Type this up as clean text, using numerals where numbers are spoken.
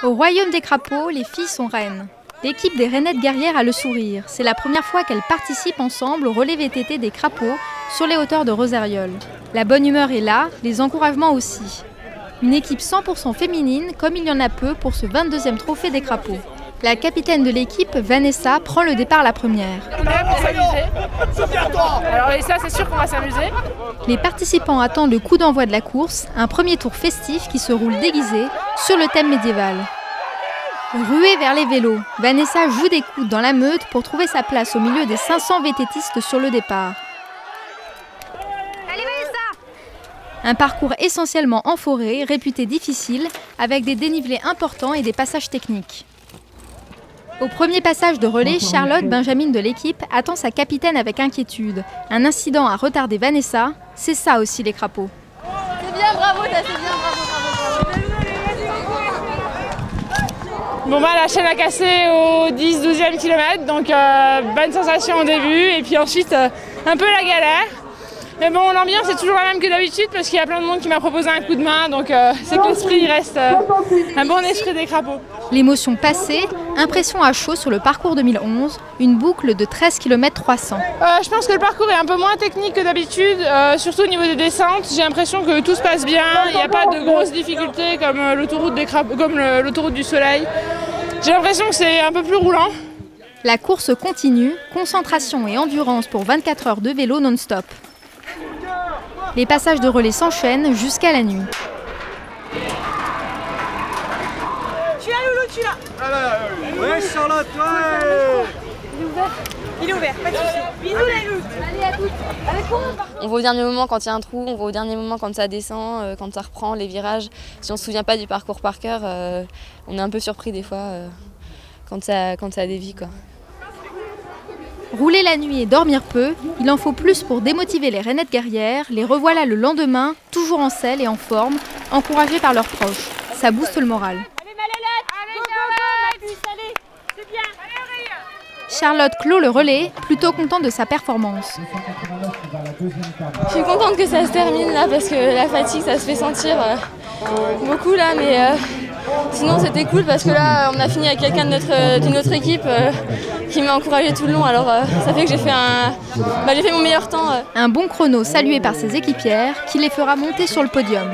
Au royaume des crapauds, les filles sont reines. L'équipe des Rainettes guerrières a le sourire. C'est la première fois qu'elles participent ensemble au relais VTT des crapauds sur les hauteurs de Rosairieul. La bonne humeur est là, les encouragements aussi. Une équipe 100% féminine, comme il y en a peu pour ce 22e trophée des crapauds. La capitaine de l'équipe, Vanessa, prend le départ la première. On est là pour s'amuser. Alors et ça, c'est sûr qu'on va s'amuser. Les participants attendent le coup d'envoi de la course, un premier tour festif qui se roule déguisé sur le thème médiéval. Ruée vers les vélos, Vanessa joue des coudes dans la meute pour trouver sa place au milieu des 500 VTTistes sur le départ. Allez Vanessa! Un parcours essentiellement en forêt, réputé difficile, avec des dénivelés importants et des passages techniques. Au premier passage de relais, Charlotte, Benjamin de l'équipe, attend sa capitaine avec inquiétude. Un incident a retardé Vanessa, c'est ça aussi les crapauds. C'est bien, bravo, c'est bien, bravo. Bon bah la chaîne a cassé au 10-12e kilomètre, donc bonne sensation au début, et puis ensuite un peu la galère. Mais bon, l'ambiance est toujours la même que d'habitude parce qu'il y a plein de monde qui m'a proposé un coup de main, donc c'est que l'esprit reste un bon esprit des crapauds. L'émotion passée, impression à chaud sur le parcours 2011, une boucle de 13 km 300. Je pense que le parcours est un peu moins technique que d'habitude, surtout au niveau des descentes. J'ai l'impression que tout se passe bien, il n'y a pas de grosses difficultés comme l'autoroute des crapauds, comme l'autoroute du soleil. J'ai l'impression que c'est un peu plus roulant. La course continue, concentration et endurance pour 24 heures de vélo non-stop. Les passages de relais s'enchaînent jusqu'à la nuit. Je suis là, Loulou, je suis là. Ouais, Charlotte, ouais. Il est ouvert, pas de soucis. Bisous, les loups. Allez, à toutes. Avec quoi on va au dernier moment quand il y a un trou, on va au dernier moment quand ça descend, quand ça reprend les virages. Si on ne se souvient pas du parcours par cœur, on est un peu surpris des fois quand ça dévie, quoi. Rouler la nuit et dormir peu, il en faut plus pour démotiver les Rainettes guerrières. Les revoilà le lendemain, toujours en selle et en forme, encouragés par leurs proches. Ça booste le moral. Allez, Malélette. Allez, Charlotte. Allez, c'est bien. Allez, Aurélie. Charlotte clôt le relais, plutôt contente de sa performance. Je suis contente que ça se termine là parce que la fatigue ça se fait sentir beaucoup là, mais sinon c'était cool parce que là on a fini avec quelqu'un d'une autre équipe qui m'a encouragé tout le long, alors ça fait que j'ai fait mon meilleur temps. Un bon chrono salué par ses équipières qui les fera monter sur le podium.